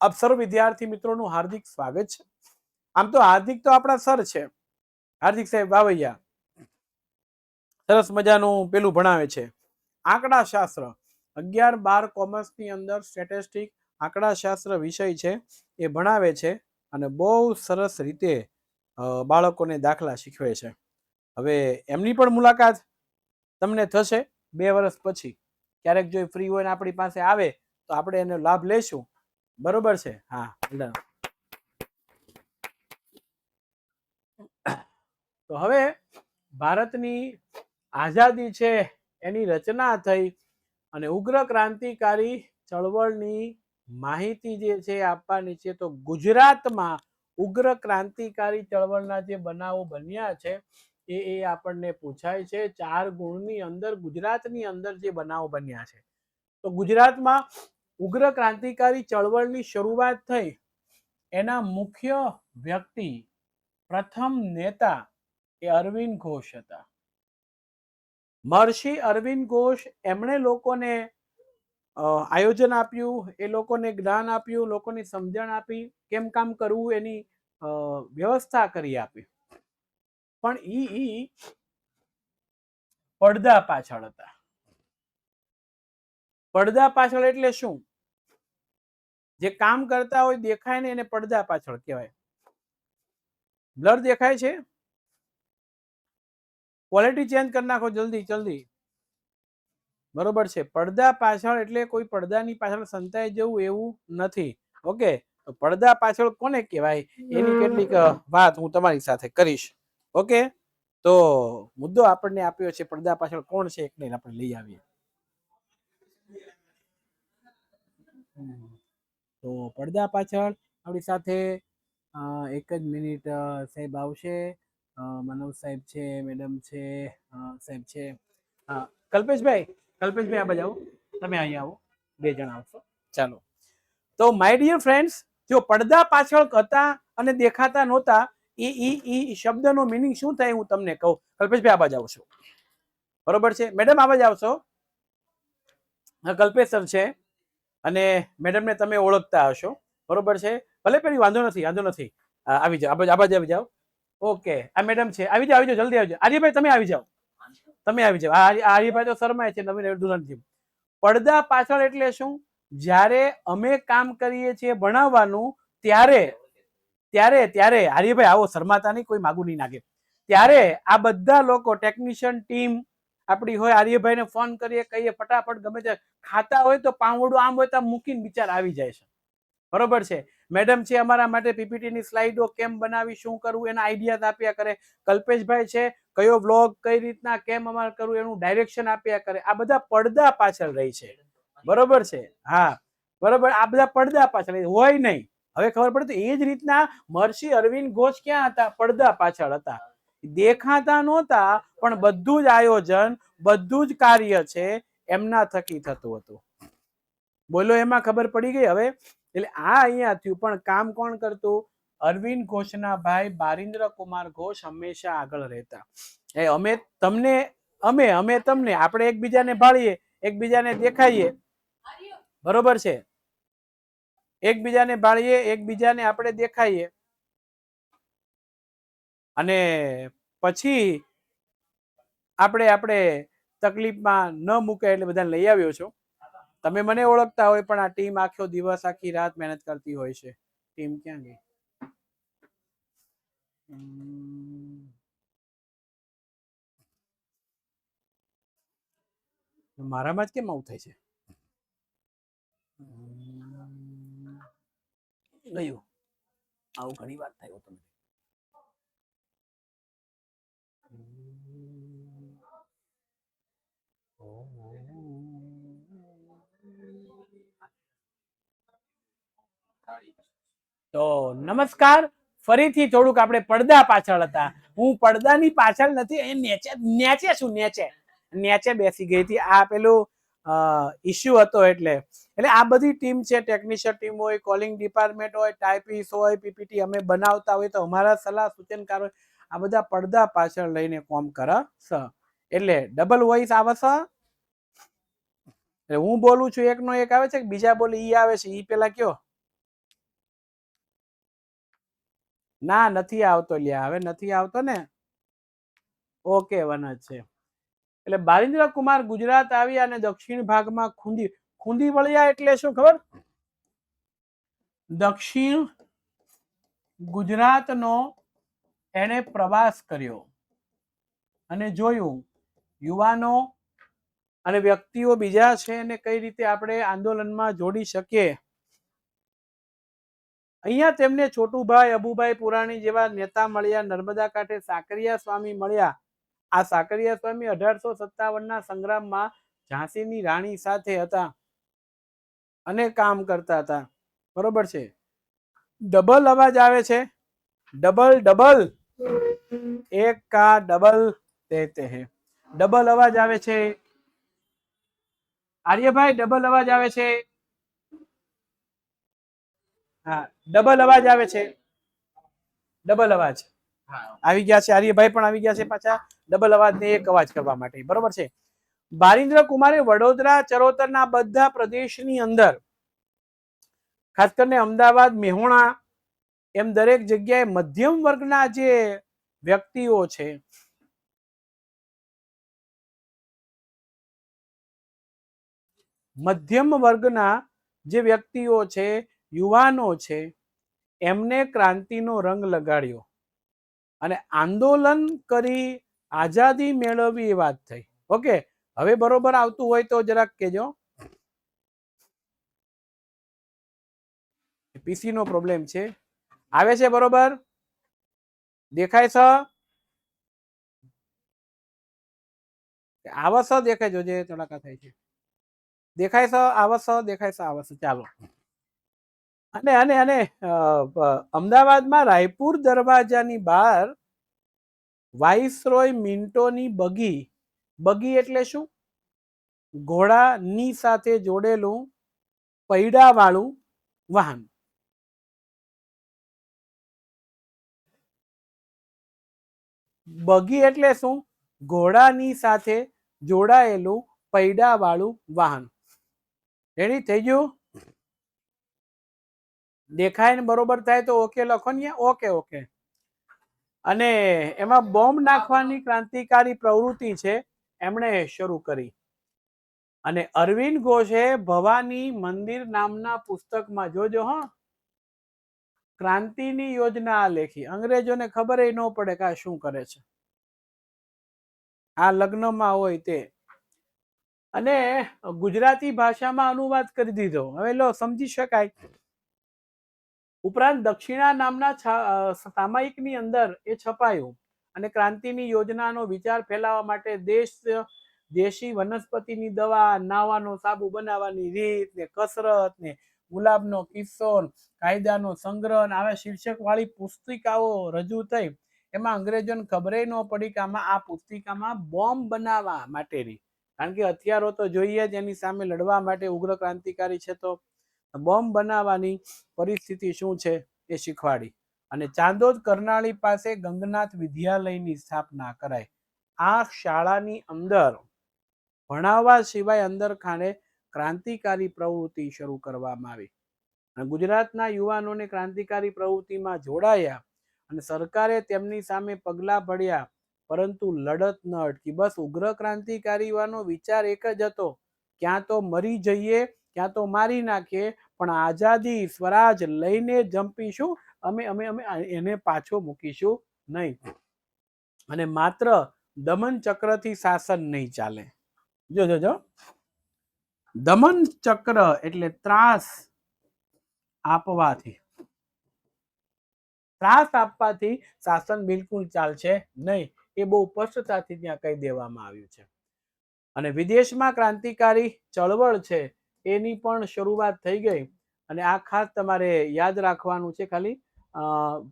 આપ સર્વ વિદ્યાર્થી મિત્રોનું હાર્દિક સ્વાગત છે. આમ તો હાર્દિક તો આપણા સર છે, હાર્દિક સાહેબ વાવૈયા. સરસ મજાનું પેલું ભણાવે છે, આંકડા શાસ્ત્ર. 11-12 કોમર્સની અંદર સ્ટેટિસ્ટિક આંકડા શાસ્ત્ર વિષય છે એ ભણાવે છે અને બહુ સરસ રીતે બાળકોને દાખલા શીખવે છે. હવે એમની પણ મુલાકાત તમને થશે 2 વર્ષ પછી. ક્યારેક જો ફ્રી હોય ને આપણી પાસે આવે તો આપણે એનો લાભ લઈશું. બરોબર છે? હા. તો હવે ભારતની આઝાદી છે એની રચના થઈ અને ઉગ્ર ક્રાંતિકારી ચળવળની માહિતી જે છે આપવાની છે. તો ગુજરાતમાં ઉગ્ર ક્રાંતિકારી ચળવળના જે બનાવો બન્યા છે એ આપણને પૂછાય છે. 4 ગુણની અંદર ગુજરાતની અંદર જે બનાવો બન્યા છે. તો ગુજરાતમાં ઉગ્ર ક્રાંતિકારી ચળવળની શરૂઆત થઈ, એના મુખ્ય વ્યક્તિ, પ્રથમ નેતા એ અરવિંદ ઘોષ હતા. મહર્ષિ અરવિંદ ઘોષ એમણે લોકોને આયોજન આપ્યું, એ લોકોને જ્ઞાન આપ્યું, લોકોની સમજણ આપી, કેમ કામ કરવું એની વ્યવસ્થા કરી આપી. પણ ઈ પડદા પાછળ હતા. પડદા પાછળ એટલે શું? જે કામ કરતા હોય દેખાય ને એને પડદા પાછળ કહેવાય. બ્લર દેખાય છે? ક્વોલિટી ચેન્જ કરી નાખો જલ્દી જલ્દી. બરોબર છે. પડદા પાછળ એટલે કોઈ પડદાની પાછળ સંતાઈ જવું એવું નથી. ઓકે, તો પડદા પાછળ કોને કહેવાય એની કેટલીક વાત હું તમારી સાથે કરીશ. ઓકે, તો મુદ્દો આપણને આપ્યો છે પડદા પાછળ કોણ છે એક ને આપણે લઈ આવીએ. તો પડદા પાછળ આપણી સાથે એક જ મિનિટ સાહેબ આવશે. મનોજ સાહેબ છે, મેડમ છે, સાહેબ છે. હા, કલ્પેશભાઈ આ બાજુ આવો. તમે અહીંયા આવો, 2 જણા આવશો. ચાલો. તો માય ડિયર ફ્રેન્ડ્સ, જો પડદા પાછળ હતા અને દેખાતા નહોતા, એ શબ્દનો મિનિંગ શું થાય હું તમને કહું. કલ્પેશભાઈ આ બાજુ આવશો. બરોબર છે? મેડમ આ બાજુ આવશો. હા, કલ્પેશ સર છે અને મેડમને તમે ઓળખતા હશો. બરોબર છે? ભલે પેલી વાંધો નથી, આવી જાઓ, આ બાજુ આવી જાઓ. ઓકે, આ મેડમ છે. આવી જાઓ જલ્દી આવી જાઓ. આર્યભાઈ તમે આવી જાઓ. આર્યભાઈ તો શરમાય છે નવીન દુલ્હનજી. પડદા પાછળ એટલે શું? જ્યારે અમે કામ કરીએ છીએ ભણાવવાનું ત્યારે આર્યભાઈ આવો, શરમાતા નહીં, કોઈ માગું નહીં નાખે. ત્યારે આ બધા લોકો ટેકનિશિયન ટીમ આપણી હોય, આર્યભાઈને ફોન કરીએ, કહીએ ફટાફટ, ગમે તે ખાતા હોય તો પાંવડું આમ હોય તો મૂકીને બિચાર આવી જાય છે. બરોબર છે? મેડમ છે અમારા માટે પીપીટીની સ્લાઇડો કેમ બનાવી, શું કરવું એના આઈડિયા આપ્યા કરે. કલ્પેશભાઈ છે કયો વ્લોગ કઈ રીતના કેમ અમારે કરવું એનું ડાયરેક્શન આપ્યા કરે. આ બધા પડદા પાછળ રહી છે. બરોબર છે? હા, બરોબર. આ બધા પડદા પાછળ હોય નહીં. હવે ખબર પડે. તો એ જ રીતના મહર્ષિ અરવિંદ ઘોષ ક્યાં હતા? પડદા પાછળ હતા. દેખાતા નહોતા, પણ બધું જ આયોજન, બધું જ કાર્ય છે એમના થકી થતું હતું. બોલો, એમાં ખબર પડી ગઈ હવે? એટલે આ અહીંયા થયું, પણ કામ કોણ કરતું? અરવિંદ ઘોષના ભાઈ બારિન્દ્ર કુમાર ઘોષ હંમેશા આગળ રહેતા. અમે તમને, આપણે એકબીજાને ભાળીએ, એકબીજાને દેખાઈએ. બરોબર છે? એકબીજાને ભાળીએ, એકબીજાને આપણે દેખાઈએ અને પછી આપણે તકલીફમાં ન મૂકે એટલે બધાને લઈ આવ્યો છું. તમે મને ઓળખતા હોય, પણ આ ટીમ આખો દિવસ આખી રાત મહેનત કરતી હોય છે. ટીમ ક્યાં ગઈ? મારામાં જ કેમ આવું થાય છે? ગયું આવું ઘણી વાત થાય. તમે તો નમસ્કાર. ફરીથી થોડુંક આપણે પડદા પાછળ હતા. હું પડદાની પાછળ નથી, નેચે બેસી ગઈ હતી. આ પેલું ઇશ્યુ હતો એટલે આ બધી ટીમ છે, ટેકનિશિયન ટીમ હોય, કોલિંગ ડિપાર્ટમેન્ટ હોય, ટાઈપિસ્ટ હોય, પીપીટી અમે બનાવતા હોય, તો અમારા સલાહ સૂચનકાર હોય, આ બધા પડદા પાછળ લઈને કોમ કરે છે. એટલે ડબલ વોઇસ આવે છે. હું બોલું છું એકનો એક આવે છે, બીજા બોલે ઈ આવે છે. ઈ પેલા કયો? ના નથી આવતો લ્યા, હવે નથી આવતો ને. ઓકે વન જ છે. એટલે બારિન્દ્ર કુમાર ગુજરાત આવ્યા અને દક્ષિણ ભાગમાં ખૂંદી ખૂંદી વળ્યા એટલે શું ખબર? દક્ષિણ ગુજરાતનો એને પ્રવાસ કર્યો અને જોયું યુવાનો અને વ્યક્તિઓ બીજા છે એને કઈ રીતે આપણે આંદોલનમાં જોડી શકીએ. અહીંયા તેમને છોટુભાઈ, અબુભાઈ પુરાણી જેવા નેતા મળ્યા. નર્મદા કાંઠે સાકરિયા સ્વામી મળ્યા. આ સાકરિયા સ્વામી 1857ના સંગ્રામમાં ઝાંસીની રાણી સાથે હતા અને કામ કરતા હતા. બરોબર છે. ડબલ અવાજ આવે છે, ડબલ ડબલ, એક કા ડબલ કહેતે હૈ. ડબલ અવાજ આવે છે. આર્યભાઈ ડબલ અવાજ આવે છે. હા ડબલ અવાજ આવે છે, ડબલ અવાજ આવી ગયા છે. આર્યભાઈ પણ આવી ગયા છે પાછા ડબલ અવાજ ને એક અવાજ કરવા માટે. બરોબર છે. બારિન્દ્ર કુમારે વડોદરા ચરોતરના બધા પ્રદેશની અંદર, ખાસ કરીને અમદાવાદ, મેહોણા, એમ દરેક જગ્યાએ મધ્યમ વર્ગના જે વ્યક્તિઓ છે, મધ્યમ વર્ગના જે વ્યક્તિઓ છે, યુવાનો છે, એમને ક્રાંતિનો રંગ લગાડ્યો અને આંદોલન કરી આઝાદી મેળવવી એ વાત થઈ. ઓકે, હવે બરોબર આવતું હોય તો જરાક કેજો. પીસી નો પ્રોબ્લેમ છે. આવે છે બરોબર? દેખાય છે? આવસ દેખાય જોજે તડાકા થાય છે. દેખાય છે આવસ, દેખાય છે આવસ. ચાલો. અને અને અને અમદાવાદમાં રાયપુર દરવાજાની બહાર વાઇસરોય મિન્ટોની બગી, બગી એટલે શું? ઘોડાની સાથે જોડેલું પૈડા વાળું વાહન. બગી એટલે શું? ઘોડાની સાથે જોડાયેલું પૈડા વાળું વાહન. રેડી થઈ ગયું? દેખાય ને બરોબર થાય તો ઓકે લખો ને. Okay okay. અને એમાં બોમ્બ નાખવાની ક્રાંતિકારી પ્રવૃત્તિ છે એમણે શરૂ કરી. અને અરવિંદ ઘોષે ભવાની મંદિર નામના પુસ્તકમાં, જોજો હ, ક્રાંતિની યોજના લેખી. અંગ્રેજોને ખબર ન પડે કે આ શું કરે છે. આ લગ્નમાં હોય તે. અને ગુજરાતી ભાષામાં અનુવાદ કરી દીધો. હવે લો સમજી શકાય. ઉપરાંત દક્ષિણા નામના સામાયિકની અંદર એ છપાયું અને ક્રાંતિની યોજનાનો વિચાર ફેલાવવા માટે દેશી વનસ્પતિની દવા, નાવાનો સાબુ બનાવવાની રીત ને કસરત ને ગુલાબનો કિસ્સો, કાયદાનો સંગ્રહ, આવા શીર્ષક વાળી પુસ્તિકાઓ રજૂ થઈ. એમાં અંગ્રેજોને ખબર ન પડી કે આમાં આ પુસ્તિકામાં બોમ્બ બનાવવા માટેની, કારણ કે હથિયારો તો જોઈએ જ એની સામે લડવા માટે, ઉગ્ર ક્રાંતિકારી છે તો બોમ્બ બનાવવાની પરિસ્થિતિ શું છે એ શીખવાડી. અને ચાંદોદ કરનાળી પાસે ગંગનાથ વિદ્યાલયની સ્થાપના કરાઈ. આ શાળાની અંદર ભણાવવા સિવાય અંદર ખાને ક્રાંતિકારી પ્રવૃત્તિ શરૂ કરવામાં આવી. અને ગુજરાતના યુવાનોને ક્રાંતિકારી પ્રવૃત્તિમાં જોડાયા અને સરકારે તેમની સામે પગલાં ભર્યા, પરંતુ લડત ન અટકી. બસ ઉગ્ર ક્રાંતિકારીઓનો વિચાર એક જ હતો, ક્યાં તો મરી જઈએ, ક્યાં તો મારી નાખીએ, પણ આઝાદી સ્વરાજ લઈને જંપીશું, અમે અમે અમે એને પાછો મૂકીશું નહીં. અને માત્ર દમન ચક્રથી શાસન નહીં ચાલે. જો દમન ચક્ર એટલે ત્રાસ આપવાથી, ત્રાસ આપવાથી શાસન બિલકુલ ચાલશે નહીં. એ બહુ સ્પષ્ટતાથી ત્યાં કહી દેવામાં આવ્યું છે. અને વિદેશમાં ક્રાંતિકારી ચળવળ છે એની પણ શરૂઆત થઈ ગઈ. અને આ ખાસ તમારે યાદ રાખવાનું છે. ખાલી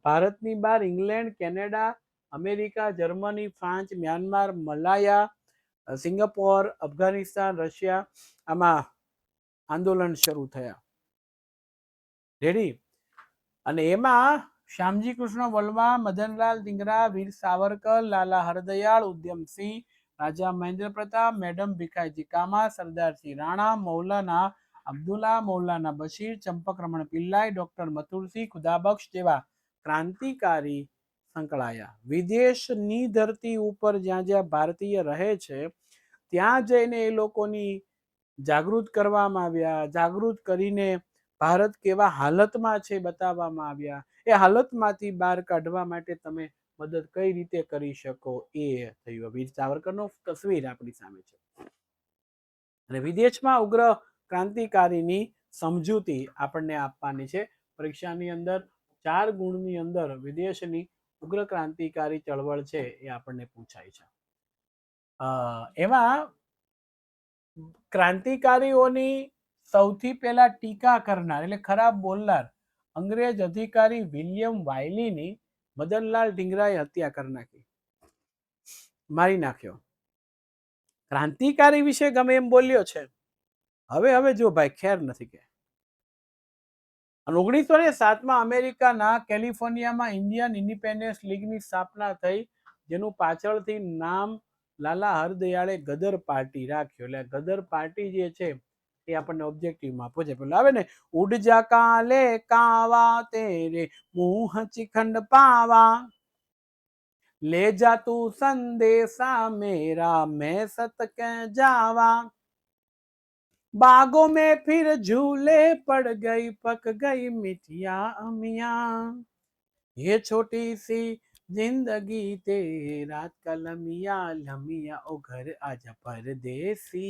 ભારતની બહાર England, Canada, America, Germany, France, Myanmar, Malaya, Singapore, Afghanistan, Russia, આમાં આંદોલન શરૂ થયા. રેડી? અને એમાં શ્યામજી કૃષ્ણ વલવા, મદનલાલ ધીંગરા, વીર સાવરકર, લાલા હરદયાળ, ઉધમસિંહ, રાજા મહેન્દ્ર પ્રતાપ, મેડમ ભીખાઈજી કામા, સરદારસિંહ રાણા, મૌલાના અબ્દુલ્લા, મૌલાના બશીર, ચંપક રમણ પિલ્લાઈ, ડોક્ટર મથુરસિંહ, ખુદાબક્ષ જેવા ક્રાંતિકારી સંકળાયા. વિદેશની ધરતી ઉપર જ્યાં જ્યાં ભારતીય રહે છે ત્યાં જઈને એ લોકોની જાગૃત કરવામાં આવ્યા. જાગૃત કરીને ભારત કેવા હાલતમાં છે બતાવવામાં આવ્યા. એ હાલતમાંથી બહાર કાઢવા માટે તમે મદદ કઈ રીતે કરી શકો એ થયું. વીર સાવરકરનો તસવીર આપણી સામે છે. અને વિદેશમાં ઉગ્ર ક્રાંતિકારીની સમજૂતી આપણને આપવાની છે પરીક્ષાની અંદર. 4 ગુણની અંદર વિદેશની ઉગ્ર ક્રાંતિકારી ચળવળ છે એ આપણને પૂછાય છે. એમાં ક્રાંતિકારીઓની સૌથી પહેલા ટીકા કરનાર એટલે ખરાબ બોલનાર અંગ્રેજ અધિકારી વિલિયમ વાયલીની મદનલાલ ઢીંગરાએ હત્યા કરી નાખી, મારી નાખ્યો. ક્રાંતિકારી વિશે ગમે એમ બોલ્યો છે, હવે જો ભાઈ ખેર નથી કે. 1907 અમેરિકાના કેલિફોર્નિયામાં ઇન્ડિયન ઇન્ડિપેન્ડન્સ લીગની સ્થાપના થઈ, જેનું પાછળથી નામ લાલા હરદયાળે ગદર પાર્ટી રાખ્યો. એટલે ગદર પાર્ટી જે છે એ આપણને ઓબ્જેક્ટિવમાં પૂછે. પેલું આવે ને, ઉડ જા કાલે કાવા તેરે મુંહ ચિખંડ પાવા, ले जा तू संदेशा मेरा मैं सत के जावा, बागों में फिर झूले पड़ गई पक गई मिठिया अमिया, ये छोटी सी जिंदगी तेरे रात का लमिया लमिया, ओ घर आजा परदेसी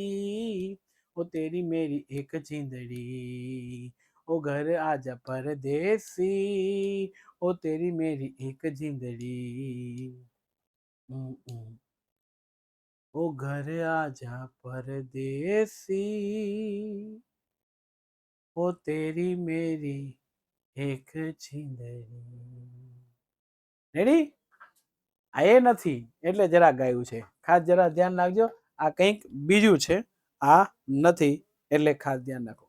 ओ तेरी मेरी एक जिंदड़ी, ओ घर आजा परदेसी ओ तेरी मेरी एक जिंदड़ी, ओ घर आजा परदेसी ओ तेरी मेरी એક જીંદડી. રેડી? આ એ નથી એટલે જરા ગાયું છે, ખાસ જરા ધ્યાન રાખજો. આ કંઈક બીજું છે, આ નથી એટલે ખાસ ધ્યાન રાખો.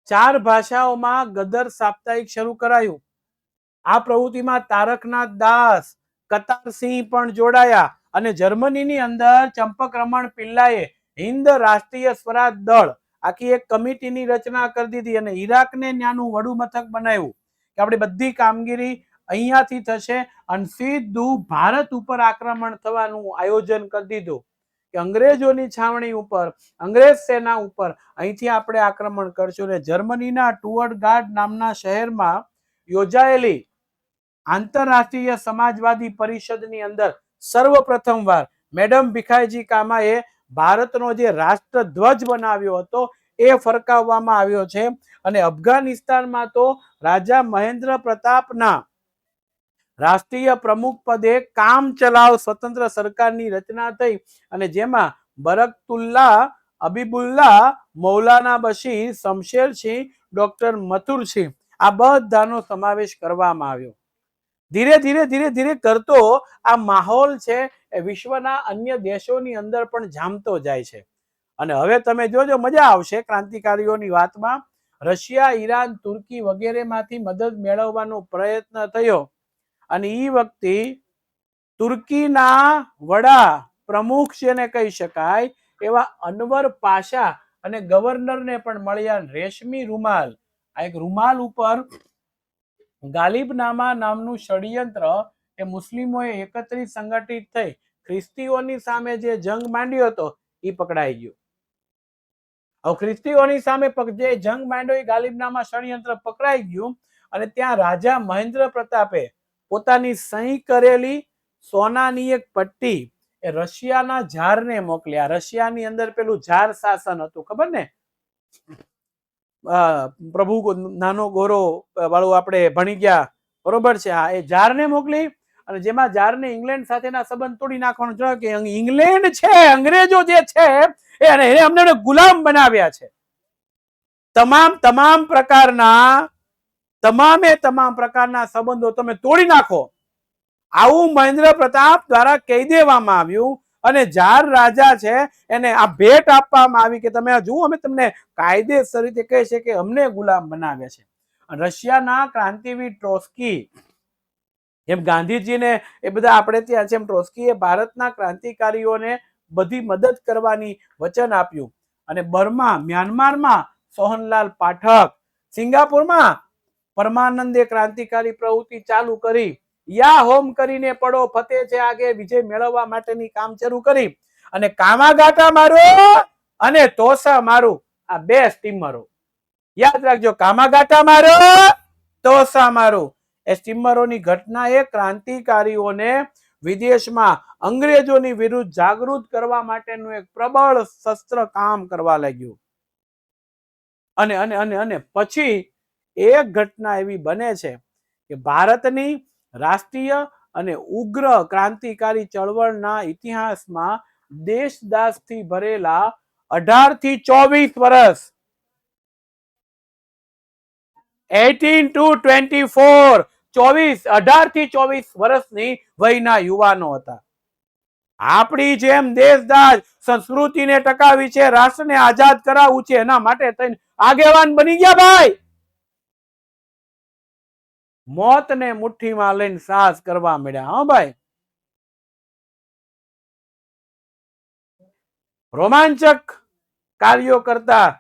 ચાર ભાષાઓમાં ગદર સાપ્તાહિક શરૂ કરાયું. આ પ્રવૃત્તિમાં તારકનાથ દાસ, કતારસિંહ પણ જોડાયા અને જર્મનીની અંદર ચંપકરમણ પિલ્લાએ હિન્દ રાષ્ટ્રીય સ્વરાજ દળ આખી એક કમિટીની રચના કરી દીધી અને ઈરાકને ત્યાંનું વડું મથક બનાવ્યું કે આપણી બધી કામગીરી અહીંયાથી થશે અને સીધું ભારત ઉપર આક્રમણ થવાનું આયોજન કરી દીધું કે અંગ્રેજોની છાવણી ઉપર, અંગ્રેજ સેના ઉપર અહીંથી આપણે આક્રમણ કરશું. ને જર્મનીના ટુઅર્ટગાર્ડ નામના શહેરમાં યોજાયેલી આંતરરાષ્ટ્રીય સમાજવાદી પરિષદની અંદર સર્વપ્રથમવાર મેડમ ભીખાઈજી કામાએ ભારતનો જે રાષ્ટ્રધ્વજ બનાવ્યો હતો એ ફરકાવવામાં આવ્યો છે. અને અફઘાનિસ્તાનમાં તો રાજા મહેન્દ્ર પ્રતાપના રાષ્ટ્રીય પ્રમુખ પદે કામ ચલાવ સ્વતંત્ર સરકારની રચના થઈ અને જેમાં બરકતુલ્લાહ, અબીબુલ્લાહ, મૌલાના બશીર, શમશેરસિંહ, ડોક્ટર મથુરસિંહ આ બધાનો સમાવેશ કરવામાં આવ્યો. ધીરે ધીરે કરતો આ માહોલ છે એ વિશ્વના અન્ય દેશોની અંદર પણ જામતો જાય છે. અને હવે તમે જોજો, મજા આવશે ક્રાંતિકારીઓની વાતમાં. રશિયા, ઈરાન, તુર્કી વગેરેમાંથી મદદ મેળવવાનો પ્રયત્ન થયો અને એ વખતે તુર્કીના વડા પ્રમુખ જેને કહી શકાય એવા અનવર પાશા અને ગવર્નરને પણ મળ્યા. રેશમી રૂમાલ, આ એક રૂમાલ ઉપર ગાલિબનામા નામનું ષડયંત્ર એ મુસ્લિમોએ એકત્રિત સંગઠિત થઈ ખ્રિસ્તીઓની સામે જે જંગ માંડ્યો હતો એ પકડાઈ ગયો. હવે ખ્રિસ્તીઓની સામે જે જંગ માંડ્યો એ ગાલિબનામા ષડયંત્ર પકડાઈ ગયું અને ત્યાં રાજા મહેન્દ્ર પ્રતાપે પોતાની સહી કરેલી સોનાની એક પટ્ટી એ રશિયાના ઝારને મોકલ્યા. રશિયાની અંદર પેલું ઝાર શાસન હતું, ખબર ને, પ્રભુ નાનો ગોરો વાળું આપણે ભણી ગયા, બરોબર છે. હા, એ ઝારને મોકલી અને જેમાં ઝારને ઇંગ્લેન્ડ સાથેના સંબંધ તોડી નાખવાનું છે કે ઇંગ્લેન્ડ છે, અંગ્રેજો જે છે એને અમને ગુલામ બનાવ્યા છે. તમામ પ્રકારના સંબંધો તમે તોડી નાખો, આવું મહેન્દ્ર પ્રતાપ દ્વારા કહી દેવામાં આવ્યું અને ઝાર રાજા છે એને આ ભેટ આપવામાં આવી કે તમે જુઓ અમે તમને કાયદેસર રીતે કહે છે કે અમને ગુલામ બનાવે છે. રશિયાના ક્રાંતિવીર ટ્રોસ્કી, જેમ ગાંધીજીને એ બધા આપણે ત્યાં છે એમ ટ્રોસ્કીએ ભારતના ક્રાંતિકારીઓને બધી મદદ કરવાની વચન આપ્યું અને બર્મા મ્યાનમારમાં સોહનલાલ પાઠક, સિંગાપુરમાં પરમાનંદે ક્રાંતિકારી પ્રવૃત્તિ ચાલુ કરી, યા હોમ કરીને પડો ફતે છે આગે વિજય મેળવવા માટેની કામ શરૂ કરી અને કામાગાટા મારું અને તોસા મારું આ બે સ્ટીમરો યાદ રાખજો, કામાગાટા મારો તોસા મારું એ સ્ટીમરોની ઘટના એ ક્રાંતિકારીઓને વિદેશમાં અંગ્રેજોની વિરુદ્ધ જાગૃત કરવા માટેનું એક પ્રબળ શસ્ત્ર કામ કરવા લાગ્યું. અને અને અને અને પછી એક ઘટના એવી બને છે કે ભારતની રાષ્ટ્રીય અને ઉગ્ર ક્રાંતિકારી ચળવળના ઇતિહાસમાં દેશદાસથી ભરેલા 18 થી 24 વર્ષ 18 to 24 18 થી 24 વર્ષની વયના યુવાનો હતા. આપણી જેમ દેશદાસ સંસ્કૃતિને ટકાવી છે, રાષ્ટ્રને આઝાદ કરાવવું છે, એના માટે થઈને આગેવાન બની ગયા ભાઈ. મોતને મુઠ્ઠીમાં લઈને સાહસ કરવા મળ્યા. હા ભાઈ, રોમાંચક કાર્યો કરતા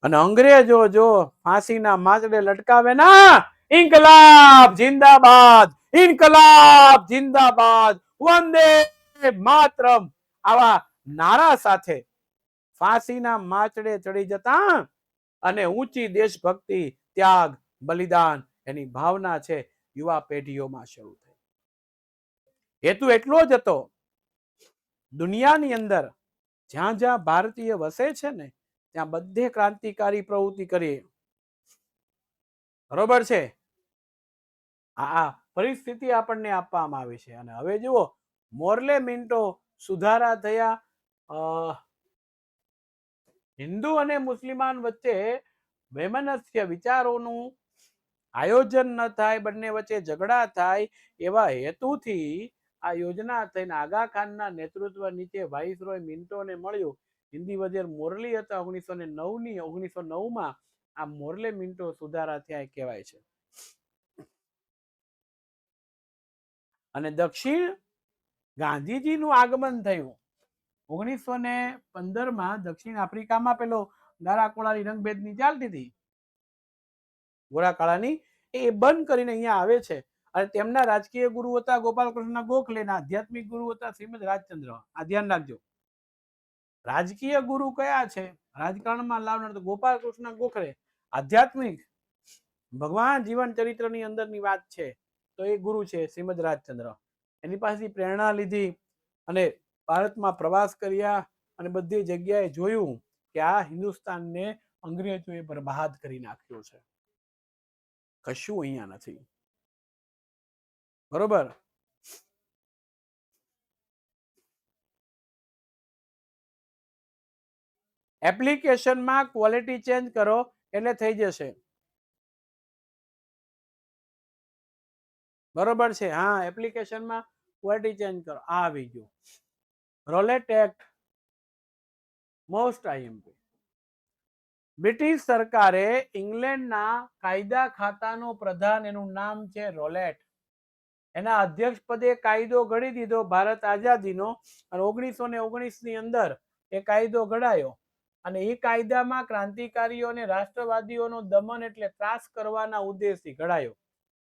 અને અંગ્રેજો જો ફાંસીના માંચડે લટકાવે ના, ઇન્કલાબ જિંદાબાદ, ઇન્કલાબ જિંદાબાદ, વંદે માતરમ આવા નારા સાથે ફાંસીના માંચડે ચડી જતા અને ઊંચી દેશભક્તિ, ત્યાગ, બલિદાન એની ભાવના છે યુવા પેઢીઓમાં શરૂ થઈ. હેતુ એટલો જ હતો, દુનિયાની અંદર જ્યાં જ્યાં ભારતીય વસે છે ને ત્યાં બધે ક્રાંતિકારી પ્રવૃત્તિ કરીએ. બરોબર છે? આ પરિસ્થિતિ આપણને આપવામાં આવી છે. અને હવે જુઓ, મોર્લે મિન્ટો સુધારા થયા, હિન્દુ અને મુસ્લિમાન વચ્ચે વૈમનસ્ય વિચારોનું આયોજન ન થાય, બંને વચ્ચે ઝઘડા થાય એવા હેતુથી આ યોજના થઈને આગા ખાનના નેતૃત્વ નીચે વાઇસરોય મિન્ટોને મળ્યું. હિન્દી વજીર મોરલી હતા 1909માં આ મોર્લે મિન્ટો સુધારા થયા કહેવાય છે. અને દક્ષિણ ગાંધીજીનું આગમન થયું 1915માં. દક્ષિણ આફ્રિકામાં પેલો ગારાકોળાની રંગભેદની ચાલતી હતી, ગોરાકાળાની, એ બંધ કરીને અહીંયા આવે છે. અને તેમના રાજકીય ગુરુ હતા ગોપાલકૃષ્ણ ગોખલે, આધ્યાત્મિક ગુરુ હતા શ્રીમદ રાજચંદ્ર. આ ધ્યાન રાખજો, રાજકીય ગુરુ કયા છે રાજકારણમાં લાવનાર? તો ગોપાલકૃષ્ણ ગોખલે. આધ્યાત્મિક ભગવાન જીવન ચરિત્રની અંદરની વાત છે તો એ ગુરુ છે શ્રીમદ રાજચંદ્ર. એની પાસેથી પ્રેરણા લીધી અને ભારતમાં પ્રવાસ કર્યા અને બધી જગ્યાએ જોયું કે આ હિન્દુસ્તાનને અંગ્રેજોએ બરબાદ કરી નાખ્યો છે, કશું અહીંયા નથી. બરોબર? એપ્લિકેશનમાં ક્વોલિટી ચેન્જ કરો એટલે થઈ જશે. બરોબર છે? હા, એપ્લિકેશનમાં ક્વોલિટી ચેન્જ કરો. આ આવી ગયું. Rowlatt act most IMP. British સરકારે ઇંગ્લેન્ડના કાયદા ખાતાનો પ્રધાન, એનું નામ છે રોલેટ, એના અધ્યક્ષ પદે કાયદો ઘડી દીધો ભારત આઝાદીનો. અને 1919 ની અંદર એ કાયદો ઘડાયો. અને એ કાયદામાં ક્રાંતિકારીઓ અને રાષ્ટ્રવાદીઓનો દમન એટલે ત્રાસ કરવાના ઉદ્દેશથી ઘડાયો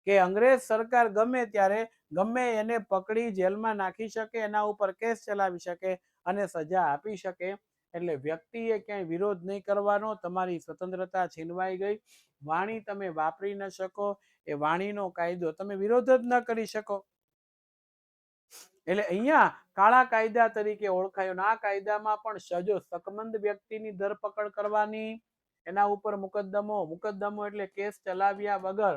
કે અંગ્રેજ સરકાર ગમે ત્યારે ગમે એને પકડી જેલમાં નાખી શકે, એના ઉપર કેસ ચલાવી શકે અને સજા આપી શકે. એટલે વ્યક્તિએ ક્યાંય વિરોધ નહીં કરવાનો, તમારી સ્વતંત્રતા છીનવાઈ ગઈ, વાણી તમે વાપરી ન શકો, એ વાણીનો કાયદો તમે વિરોધ જ ન કરી શકો. એટલે અહીંયા કાળા કાયદા તરીકે ઓળખાયો. આ કાયદામાં પણ સજો શકમંદ વ્યક્તિની ધરપકડ કરવાની, એના ઉપર મુકદ્દમો એટલે કેસ ચલાવ્યા વગર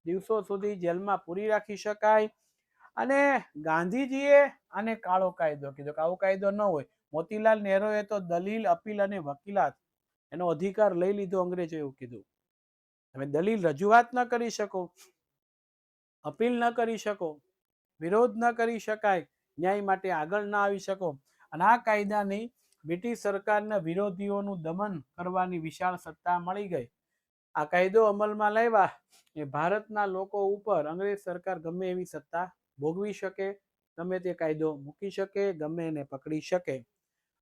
દિવસો સુધી જેલમાં પૂરી રાખી શકાય. અને ગાંધીજીએ આને કાળો કાયદો કીધો કે આવો કાયદો ન હોય. મોતીલાલ નહેરુએ તો દલીલ, અપીલ અને વકીલાત એનો અધિકાર લઈ લીધો. અંગ્રેજો એવું કીધું તમે દલીલ રજૂઆત ન કરી શકો, અપીલ ન કરી શકો, વિરોધ ન કરી શકાય, ન્યાય માટે આગળ ના આવી શકો. અને આ કાયદાની બ્રિટિશ સરકારના વિરોધીઓનું દમન કરવાની વિશાળ સત્તા મળી ગઈ. આ કાયદો અમલમાં લાવ્યા એ ભારતના લોકો ઉપર અંગ્રેજ સરકાર ગમે એવી સત્તા ભોગવી શકે, ગમે તે કાયદો મૂકી શકે, ગમે એને પકડી શકે.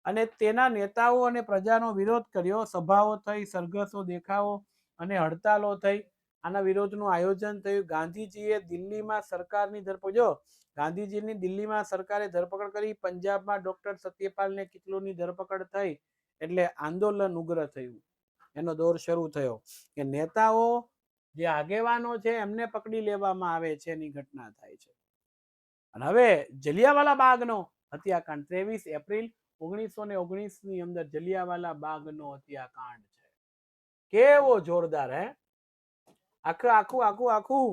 અને તેના નેતાઓ અને પ્રજાનો વિરોધ કર્યો. સભાઓ થઈ, સરઘસો, દેખાવો અને હડતાલો થઈ. આના વિરોધનું આયોજન થયું. ગાંધીજીએ દિલ્હીમાં સરકારની ધરપકડ, જો ગાંધીજીની દિલ્હીમાં સરકારે ધરપકડ કરી. પંજાબમાં ડોક્ટર સત્યપાલને કિતલુની ધરપકડ થઈ એટલે આંદોલન ઉગ્ર થયું. એનો દોર શરૂ થયો કે નેતાઓ જે આગેવાનો છે એમને પકડી લેવામાં આવે છે એની ઘટના થાય છે. અને હવે જલિયાવાલા બાગનો હત્યાકાંડ 23 એપ્રિલ 1919 ની અંદર જલિયાવાલા બાગનો હત્યાકાંડ છે. કેવો જોરદાર હે! આખું આખું આખું આખું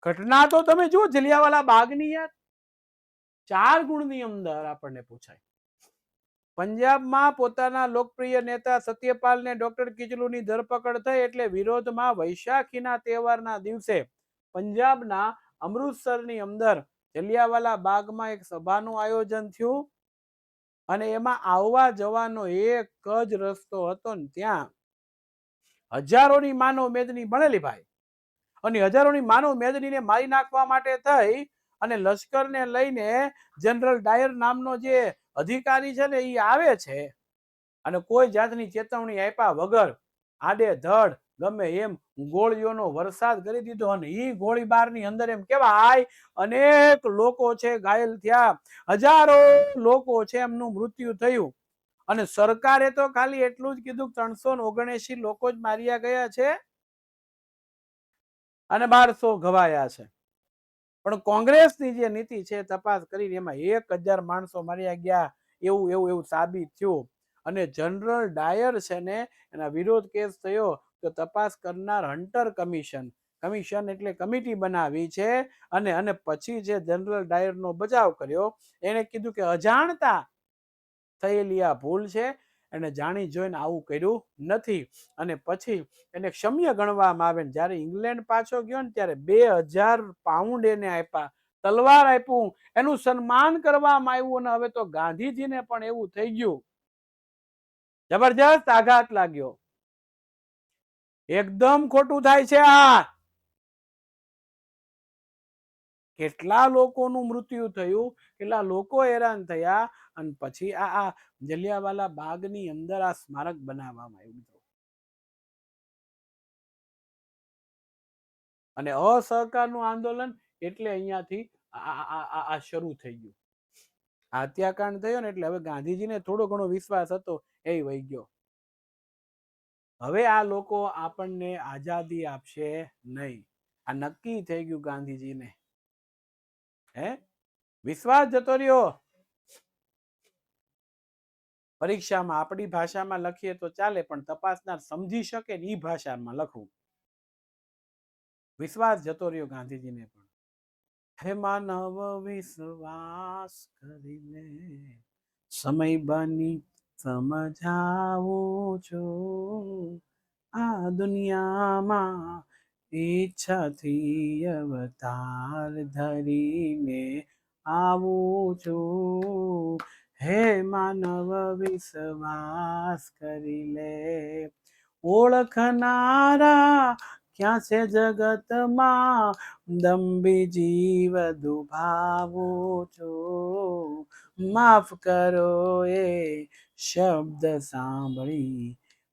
ઘટના તો તમે જુઓ જલિયાવાલા બાગની યાર. 4 ગુણની અંદર આપણને પૂછાય. પંજાબમાં પોતાના લોકપ્રિય નેતા સત્યપાલને ડોક્ટર કિચલુની ધરપકડ થઈ એટલે વિરોધમાં વૈશાખીના તહેવારના દિવસે પંજાબના અમૃતસરની અંદર જલિયાવાલા બાગમાં એક સભાનું આયોજન થયું અને એમાં આવવા જવાનો એક જ રસ્તો હતો ને ત્યાં હજારોની માનવ મેદની બનેલી ભાઈ. અને હજારોની માનવ મેદનીને મારી નાખવા માટે થઈ અને લશ્કરને લઈને જનરલ ડાયર નામનો જે અધિકારી છે ને એ આવે છે અને કોઈ જાતની ચેતવણી આપ્યા વગર આડે ધડ ગમે એમ ગોળીઓનો વરસાદ કરી દીધો. અને એ ગોળીબારની અંદર એમ કેવાય અનેક લોકો છે ઘાયલ થયા, હજારો લોકો છે એમનું મૃત્યુ થયું. અને સરકારે તો ખાલી એટલું જ કીધું 379 લોકો જ માર્યા ગયા છે અને 1200 ઘવાયા છે. પણ કોંગ્રેસની જે નીતિ છે તપાસ કરીને એમાં 1000 માણસો માર્યા ગયા એવું એવું એવું સાબિત થયું. અને જનરલ ડાયર છે ને એના વિરોધ કેસ થયો તો તપાસ કરનાર હન્ટર કમિશન એટલે કમિટી બનાવી છે અને પછી જે જનરલ ડાયરનો બચાવ કર્યો એને કીધું કે અજાણતા થયેલી આ ભૂલ છે, એને જાણી જોઈને આવું કર્યું નથી. અને પછી એને ક્ષમ્ય ગણવામાં આવે. જ્યારે ઇંગ્લેન્ડ પાછો ગયો ને ત્યારે 2000 પાઉન્ડ એને આપ્યા, તલવાર આપ્યું, એનું સન્માન કરવામાં આવ્યું. અને હવે તો ગાંધીજીને પણ એવું થઈ ગયું, જબરજસ્ત આઘાત લાગ્યો. એકદમ ખોટું થાય છે આ. કેટલા લોકોનું મૃત્યુ થયું, કેટલા લોકો હેરાન થયા અને પછી આ જલિયાવાલા બાગની અંદર આ સ્મારક બનાવવામાં આવ્યું. અને અસહકારનું આંદોલન એટલે અહીંયાથી આ શરૂ થઈ ગયું. આ હત્યાકાંડ થયો ને એટલે હવે ગાંધીજીને થોડો ઘણો વિશ્વાસ હતો એ વહી ગયો. હવે આ લોકો આપણને આઝાદી આપશે નહીં, આ નક્કી થઈ ગયું ગાંધીજીને. વિશ્વાસ જતો રહ્યો. પરીક્ષામાં આપણી ભાષામાં લખીએ તો ચાલે પણ તપાસનાર સમજી શકે ને એ ભાષામાં લખવું. વિશ્વાસ જતો રહ્યો ગાંધીજીને પણ. હે માનવ વિશ્વાસ કરીને સમય બની સમજાવું છું, આ દુનિયામાં ઈચ્છાથી અવતાર ધરીને આવું છું. હે માનવ વિશ્વાસ કરી લે, ઓળખનારા ક્યાં છે જગતમાં, દંભી જીવ દુભાવું છું. માફ કરો એ શબ્દ સાંભળી,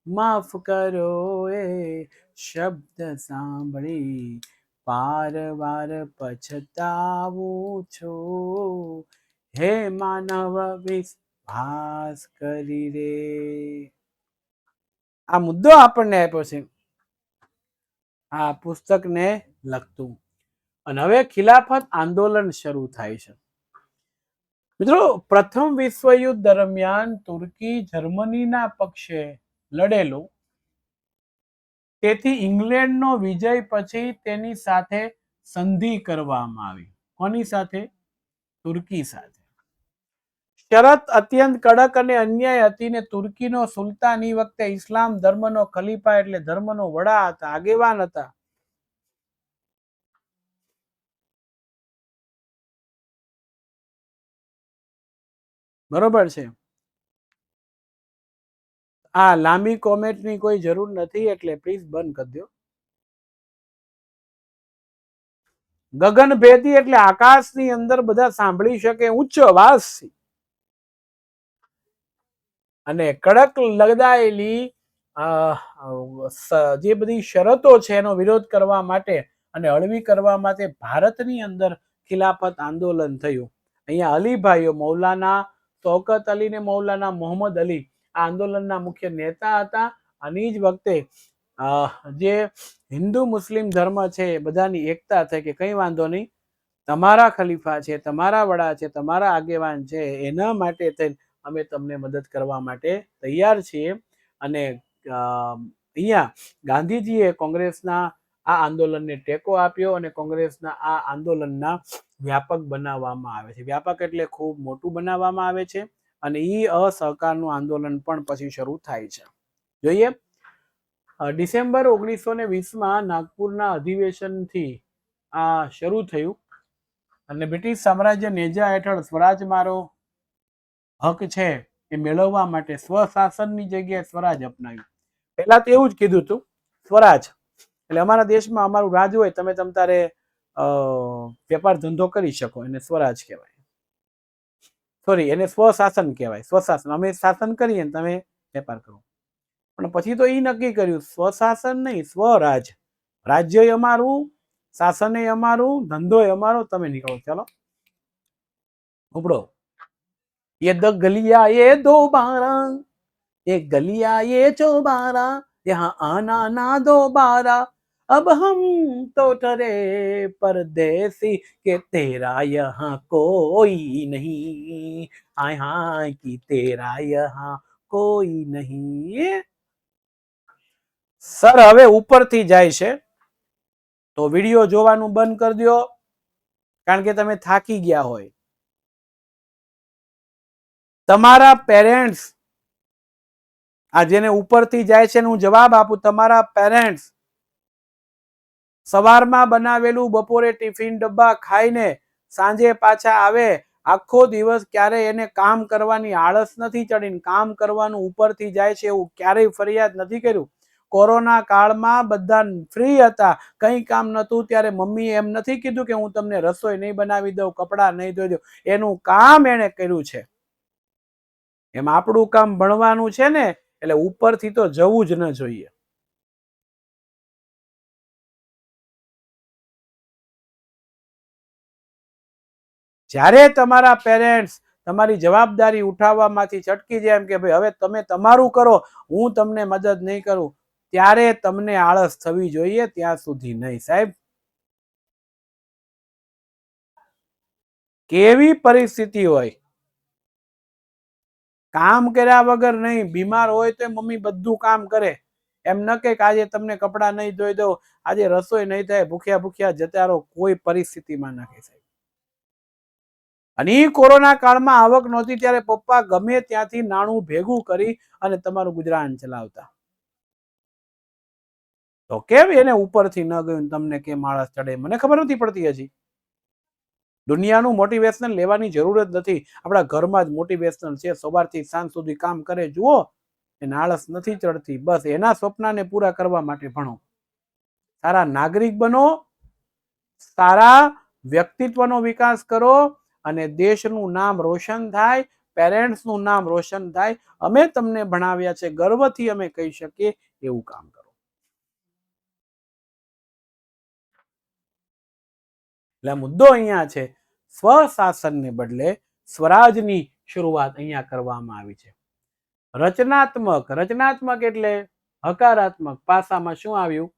માફ કરો એ શબ્દ સાંભળી, વાર વાર પછતાવું છું. હે માનવ વિશ્વાસ કરી રે. આ મુદ્દો આપણને આપ્યો છે આ પુસ્તકને લગતું. અને હવે ખિલાફત આંદોલન શરૂ થાય છે. મિત્રો, પ્રથમ વિશ્વયુદ્ધ દરમિયાન તુર્કી જર્મનીના પક્ષે લડેલું, તેથી ઇંગ્લેન્ડનો વિજય પછી તેની સાથે સંધિ કરવામાં આવી. કોની સાથે? તુર્કી સાથે. શરત અત્યંત કડક અને અન્યાય હતી ને તુર્કીનો સુલતાન એ વખતે ઇસ્લામ ધર્મનો ખલીફા એટલે ધર્મનો વડા હતા, આગેવાન હતા. બરોબર છે. આ લાંબી કોમેન્ટની કોઈ જરૂર નથી એટલે પ્લીઝ બંધ કરી દો. ગગનભેદી એટલે આકાશની અંદર બધા સાંભળી શકે ઉચ્ચ અવાજથી. અને કડક લગદાયેલી જે બધી શરતો છે એનો વિરોધ કરવા માટે અને હળવી કરવા માટે ભારતની અંદર ખિલાફત આંદોલન થયું. અહીંયા અલીભાઈઓ મૌલાના શૌકત અલી ને મૌલાના મોહમ્મદ અલી આ આંદોલનના મુખ્ય નેતા હતા. અને જ વખતે જે હિન્દુ મુસ્લિમ ધર્મ છે એ બધાની એકતા થઈ કે કઈ વાંધો નહીં, તમારા ખલીફા છે, તમારા વડા છે, તમારા આગેવાન છે, એના માટે થઈને અમે તમને મદદ કરવા માટે તૈયાર છીએ. અને અહીંયા ગાંધીજીએ કોંગ્રેસના આ આંદોલનને ટેકો આપ્યો અને કોંગ્રેસના આ આંદોલનના વ્યાપક બનાવવામાં આવે છે. વ્યાપક એટલે ખૂબ મોટું બનાવવામાં આવે છે અને એ અસહકારનું આંદોલન પણ પછી શરૂ થાય છે. જોઈએ ડિસેમ્બર 1920માં નાગપુરના અધિવેશનથી આ શરૂ થયું અને બ્રિટિશ સામ્રાજ્ય નેજા હેઠળ સ્વરાજ મારો હક છે એ મેળવવા માટે સ્વશાસનની જગ્યાએ સ્વરાજ અપનાવ્યું. પહેલા તો એવું જ કીધું હતું સ્વરાજ એટલે અમારા દેશમાં અમારું રાજ હોય, તમે તમ તારે વેપાર ધંધો કરી શકો, એને સ્વરાજ કહેવાય. સોરી, એને સ્વશાસન કહેવાય. સ્વશાસન અમે શાસન કરીએ ને તમે વેપાર કરો. પણ પછી તો એ નક્કી કર્યું સ્વશાસન નહીં, સ્વરાજ. રાજ્ય અમારું, શાસન અમારું, ધંધો અમારો, તમે નીકળો. ચાલો ઉપડો. ये दो गलियां ये दो बारह, ये गलियां ये चौबारा, यहाँ आना ना दोबारा, अब हम तो ठहरे परदेसी के तेरा यहाँ कोई नहीं, हाय हाय की तेरा यहाँ કોઈ નહીં. સર હવે ઉપરથી જાય છે તો વિડીયો જોવાનું બંધ કરી દો, કારણ કે તમે થાકી ગયા હોય. તમારા પેરેન્ટ્સ આ જેને ઉપરથી જાય છે હું જવાબ આપું, તમારા પેરેન્ટ્સ સવારમાં બનાવેલું બપોરે ટિફિન ડબ્બા ખાઈને સાંજે પાછા આવે, આખો દિવસ ક્યારે એને કામ કરવાની આળસ નથી ચડીને કામ કરવાનું ઉપરથી જાય છે એવું ક્યારેય ફરિયાદ નથી કર્યું. કોરોના કાળમાં બધા ફ્રી હતા, કંઈ કામ નતું, ત્યારે મમ્મીએ એમ નથી કીધું કે હું તમને રસોઈ નહીં બનાવી દઉં, કપડાં નહીં ધોઈ દઉં. એનું કામ એને કર્યું છે. એમ આપણું કામ ભણવાનું છે ને, એટલે ઉપરથી તો જવું જ ન જોઈએ. જ્યારે તમારા પેરેન્ટ્સ તમારી જવાબદારી ઉઠાવવામાંથી છટકી જાય એમ કે ભાઈ હવે તમે તમારું કરો, હું તમને મદદ નહીં કરું, ત્યારે તમને આળસ થવી જોઈએ, ત્યાં સુધી નહીં. સાહેબ કેવી પરિસ્થિતિ હોય, કામ કર્યા વગર નહીં, બીમાર હોય તો મમ્મી બધું કામ કરે, એમ ન કે આજે તમને કપડાં નહીં ધોઈ દો, આજે રસોઈ નહીં થાય, ભૂખ્યા ભૂખ્યા જતા રહો, કોઈ પરિસ્થિતિમાં ના કહી. અને એ કોરોના કાળમાં આવક નહોતી ત્યારે પપ્પા ગમે ત્યાંથી નાણું ભેગું કરી અને તમારું ગુજરાન ચલાવતા. તો કેમ એને ઉપરથી ન ગયું, તમને કેમ આળસ ચડે મને ખબર નથી પડતી. હજી દુનિયાનું મોટિવેશનલ લેવાની જરૂર જ નથી, આપણા ઘરમાં જ મોટિવેશનલ છે. સવારથી સાંજ સુધી કામ કરે, જુઓ એને આળસ નથી ચડતી. બસ એના સ્વપ્નને પૂરા કરવા માટે ભણો, સારા નાગરિક બનો, સારા વ્યક્તિત્વનો વિકાસ કરો અને દેશનું નામ રોશન થાય, પેરેન્ટ્સનું નામ રોશન થાય. અમે તમને ભણાવ્યા છે, ગર્વથી અમે કહી શકીએ એવું કામ કરો. એટલે મુદ્દો અહીંયા છે, સ્વશાસનને બદલે સ્વરાજની શરૂઆત અહીંયા કરવામાં આવી છે. રચનાત્મક, રચનાત્મક એટલે હકારાત્મક પાસામાં શું આવ્યું?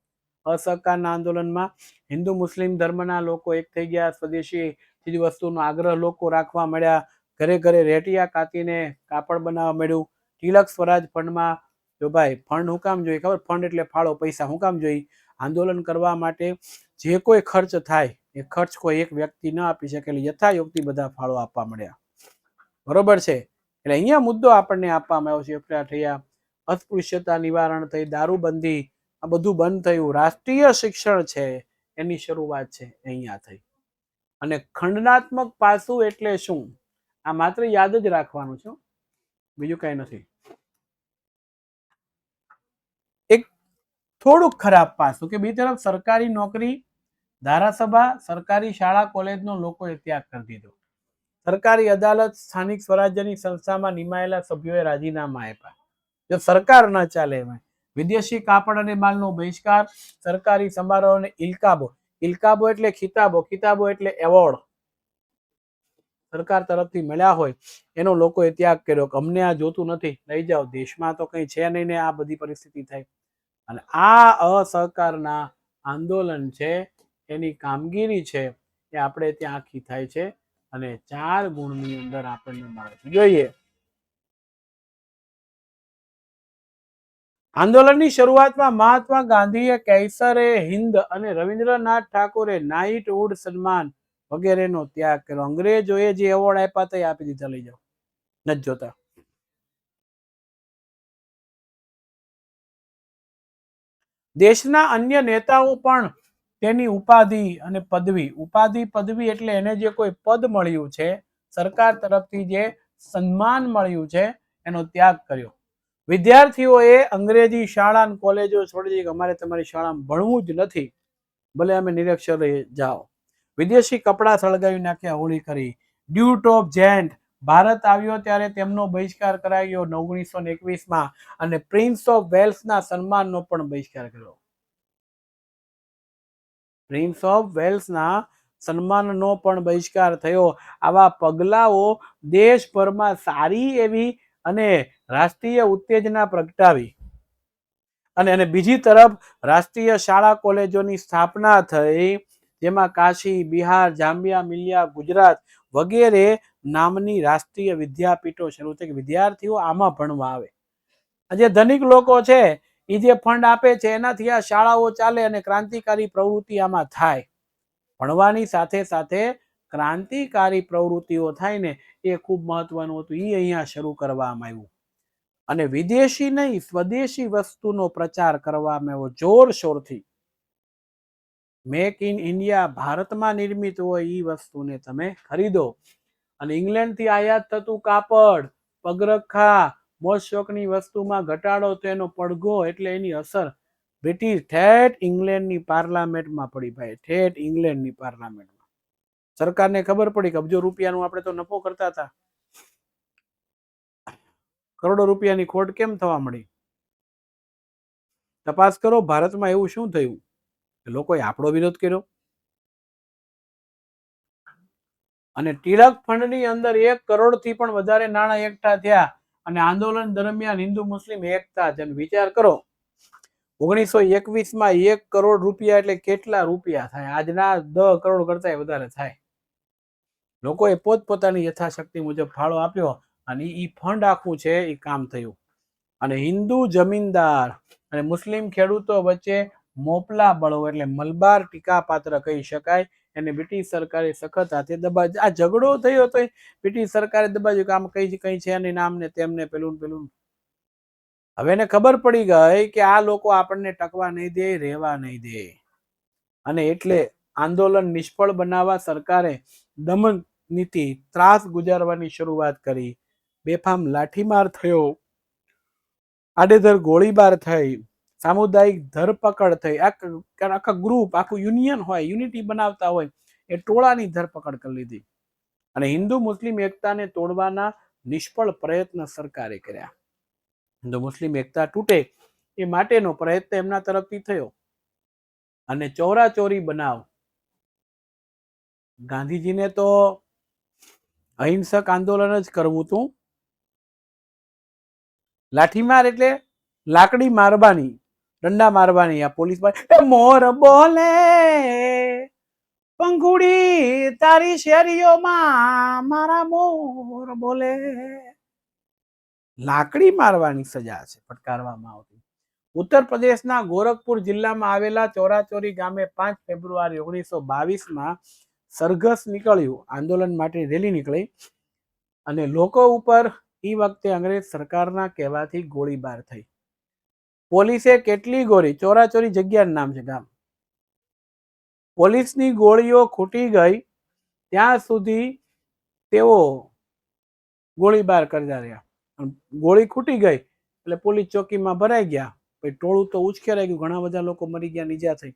અસહકારના આંદોલનમાં હિન્દુ મુસ્લિમ ધર્મના લોકો એક થઈ ગયા, સ્વદેશી ચીજ વસ્તુનો આગ્રહ લોકો રાખવા મળ્યા, ઘરે ઘરે રેટિયા કાતીને કાપડ બનાવવા મળ્યું. તિલક સ્વરાજ ફંડમાં, જો ભાઈ ફંડ હું કામ જોઈએ ખબર? ફંડ એટલે ફાળો, પૈસા હું કામ જોઈએ? આંદોલન કરવા માટે જે કોઈ ખર્ચ થાય એ ખર્ચ કોઈ એક વ્યક્તિ ન આપી શકે, એટલે યથાયોક્તિ બધા ફાળો આપવા મળ્યા. બરોબર છે? એટલે અહીંયા મુદ્દો આપણને આપવામાં આવ્યો છે. થયા અસ્પૃશ્યતા નિવારણ થઈ, દારૂબંધી, આ બધું બંધ થયું, રાષ્ટ્રીય શિક્ષણ છે એની શરૂઆત છે અહીંયા થઈ. અને ખંડનાત્મક પાસું એટલે શું? આ માત્ર યાદ જ રાખવાનું છે, બીજું કઈ નથી. એક થોડુંક ખરાબ પાસું કે બીજી તરફ સરકારી નોકરી, ધારાસભા, સરકારી શાળા કોલેજનો લોકોએ ત્યાગ કરી દીધો. સરકારી અદાલત, સ્થાનિક સ્વરાજ્યની સંસ્થામાં નિમાયેલા સભ્યોએ રાજીનામા આપ્યા. જો સરકાર ન ચાલે એમાં. વિદેશી કાપડ અને માલનો બહિષ્કાર, સરકારી સમારોહ અને ઇલકાબો. ઇલકાબો એટલે ખિતાબો, ખિતાબો એટલે એવોર્ડ સરકાર તરફથી મળ્યા હોય એનો લોકોએ ત્યાગ કર્યો કે અમને આ જોતું નથી, લઈ જાઓ, દેશમાં તો કંઈ છે નહીં ને આ બધી પરિસ્થિતિ થાય. અને આ અસહકારના આંદોલન છે એની કામગીરી છે એ આપણે ત્યાં આખી થાય છે અને 4 ગુણની અંદર આપણને મળે જોઈએ. આંદોલનની શરૂઆતમાં મહાત્મા ગાંધીએ કેસરે હિન્દ અને રવિન્દ્રનાથ ઠાકોરે નાઇટહુડ સન્માન વગેરેનો ત્યાગ કર્યો. અંગ્રેજોએ જે એવોર્ડ આપ્યા તે આપી દીધા, લઈ જાઓ, નથી જોતા. દેશના અન્ય નેતાઓ પણ તેની ઉપાધિ અને પદવી એટલે એને જે કોઈ પદ મળ્યું છે, સરકાર તરફથી જે સન્માન મળ્યું છે એનો ત્યાગ કર્યો. વિદ્યાર્થીઓએ અંગ્રેજી શાળા અને કોલેજો છોડી દીધી કે અમારે તમારી શાળામાં ભણવું જ નથી, ભલે અમે નિરક્ષર જાઓ. વિદેશી કપડાં સળગાવી નાખ્યા, હોળી કરી. ડ્યુટ ઓફ જેન્ટ ભારત આવ્યો ત્યારે તેમનો બહિષ્કાર કરાયો 1921માં અને પ્રિન્સ ઓફ વેલ્સના સન્માનનો પણ બહિષ્કાર કર્યો. પ્રિન્સ ઓફ વેલ્સના સન્માનનો પણ બહિષ્કાર થયો. આવા પગલાઓ દેશભરમાં સારી એવી અને રાષ્ટ્રીય ઉત્તેજના પ્રગટાવી અને બીજી તરફ રાષ્ટ્રીય શાળા કોલેજોની સ્થાપના થઈ, જેમાં કાશી, બિહાર, જામિયા મિલિયા ગુજરાત વગેરે નામની રાષ્ટ્રીય વિદ્યાપીઠો શરૂ થઈ. વિદ્યાર્થીઓ આમાં ભણવા આવે. જે ધનિક લોકો છે એ જે ફંડ આપે છે એનાથી આ શાળાઓ ચાલે અને ક્રાંતિકારી પ્રવૃત્તિ આમાં થાય. ભણવાની સાથે સાથે ક્રાંતિકારી પ્રવૃત્તિઓ થાય ને એ ખૂબ મહત્વનું હતું. એ અહીંયા શરૂ કરવામાં આવ્યું અને વિદેશી નહીં સ્વદેશી વસ્તુનો પ્રચાર કરવામાં આવ્યો જોરશોરથી. મેક ઇન ઇન્ડિયા, ભારતમાં નિર્મિત હોય એ વસ્તુને તમે ખરીદો. અને ઇંગ્લેન્ડથી આયાત થતું કાપડ, પગરખા, મોજ શોખની વસ્તુમાં ઘટાડો તો એનો પડઘો એટલે એની અસર બ્રિટિશ ઠેઠ ઇંગ્લેન્ડની પાર્લામેન્ટમાં પડી. ભાઈ, ઠેઠ ઇંગ્લેન્ડની પાર્લામેન્ટમાં સરકારને ખબર પડી કે અબજો રૂપિયાનું આપણે તો નફો કરતા હતા, કરોડો રૂપિયાની ખોટ કેમ થવા મળી? તપાસ કરો ભારતમાં એવું શું થયું લોકોએ આપણો વિરોધ કર્યો. અને ટિળક ફંડની અંદર 1 કરોડથી પણ વધારે નાણાં એકઠા થયા અને આંદોલન દરમિયાન હિન્દુ મુસ્લિમ એકતા છે. વિચાર કરો 1921માં 1 કરોડ રૂપિયા એટલે કેટલા રૂપિયા થાય? આજના 10 કરોડ કરતા વધારે થાય. લોકોએ પોતપોતાની યથાશક્તિ મુજબ ફાળો આપ્યો અને એ ફંડ આખું છે એ કામ થયું. અને હિન્દુ જમીનદાર અને મુસ્લિમ ખેડૂતો વચ્ચે મોપલા બળવો એટલે મલબાર ટીકા પાત્ર કહી શકાય. એને બ્રિટિશ સરકારે સખત હાથે દબાવ્યું. આ ઝઘડો થયો તો બ્રિટિશ સરકારે દબાવ્યું કે આમ કઈ છે અને નામને તેમને પેલું. હવે એને ખબર પડી ગઈ કે આ લોકો આપણને ટકવા નહીં દે, રહેવા નહીં દે. અને એટલે આંદોલન નિષ્ફળ બનાવવા સરકારે દમન નીતિ, ત્રાસ ગુજારવાની શરૂઆત કરી. બેફામ લાઠીમાર થયો, આડેધડ ગોળીબાર થઈ, સામુદાયિક ધરપકડ થઈ. આખા ગ્રુપ, આખું યુનિયન હોય, યુનિટી બનાવતા હોય એ ટોળાની ધરપકડ કરી લીધી. અને હિન્દુ મુસ્લિમ એકતાને તોડવાના નિષ્ફળ પ્રયત્ન સરકારે કર્યા. હિન્દુ મુસ્લિમ એકતા તૂટે એ માટેનો પ્રયત્ન એમના તરફથી થયો. અને ચોરાચોરી બનાવ, ગાંધીજીને તો અહિંસક આંદોલન જ કરવું હતું. લાઠીમાર એટલે લાકડી મારવાની, ડંડા મારવાની. આ પોલીસ મોર બોલે પંખુડી તારી શેરીઓમાં મારા મોર બોલે, લાકડી મારવાની સજા છે ફટકારવામાં આવતી. ઉત્તર પ્રદેશના ગોરખપુર જિલ્લામાં આવેલા ચોરાચોરી ગામે 5 ફેબ્રુઆરી 1922માં સરઘસ નીકળ્યું. આંદોલન માટે રેલી નીકળી અને લોકો ઉપર એ વખતે અંગ્રેજ સરકારના કહેવાથી ગોળીબાર થઈ. પોલીસે કેટલી ગોળી, ચોરાચોરી જગ્યાનું નામ છે ગામ, પોલીસની ગોળીઓ ખૂટી ગઈ ત્યાં સુધી તેઓ ગોળીબાર કરતા રહ્યા. ગોળી ખૂટી ગઈ એટલે પોલીસ ચોકીમાં ભરાઈ ગયા. ટોળું તો ઉચકેરાઈ ગયું, ઘણા બધા લોકો મરી ગયા, નીજા થઈ.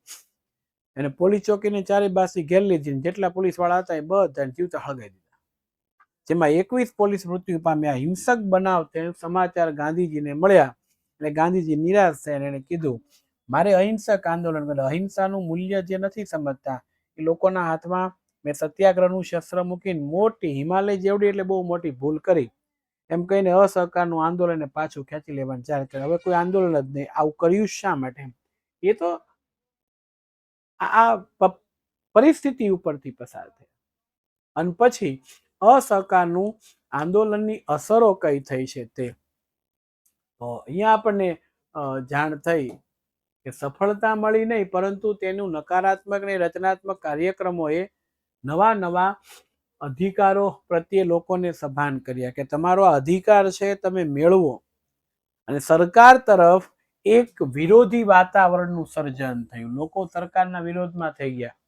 અને પોલીસ ચોકીને ચારે બાજુ ઘેર લીધી. જેટલા પોલીસ વાળા હતા એ બધાને જીવતા હળગાવી દીધા. જેમાં 21 પોલીસ મૃત્યુ પામ્યા. હિંસક બનાવ સમાચાર ગાંધીજીને મળ્યા એટલે ગાંધીજી નિરાશ થયા અને એને કીધું મારે અહિંસક આંદોલન કરે. અહિંસાનું મૂલ્ય જે નથી સમજતા એ લોકોના હાથમાં મેં સત્યાગ્રહનું શસ્ત્ર મૂકીને મોટી હિમાલય જેવડી એટલે બહુ મોટી ભૂલ કરી એમ કહીને અસહકારનું આંદોલન પાછું ખેંચી લેવાનું ચાલે કરે. હવે કોઈ આંદોલન જ નહીં. આવું કર્યું શા માટે? એ તો આ પરિસ્થિતિ ઉપરથી પસાર થયા અને પછી અસહકારનું આંદોલનની અસરો કઈ થઈ છે તે અહીંયા આપણને જાણ થઈ કે સફળતા મળી નહીં, પરંતુ તેનું નકારાત્મક ને રચનાત્મક કાર્યક્રમોએ નવા નવા અધિકારો પ્રત્યે લોકોને સભાન કર્યા કે તમારો અધિકાર છે તમે મેળવો. અને સરકાર તરફ એક વિરોધી વાતાવરણનું સર્જન થયું. લોકો સરકારના વિરોધમાં થઈ ગયા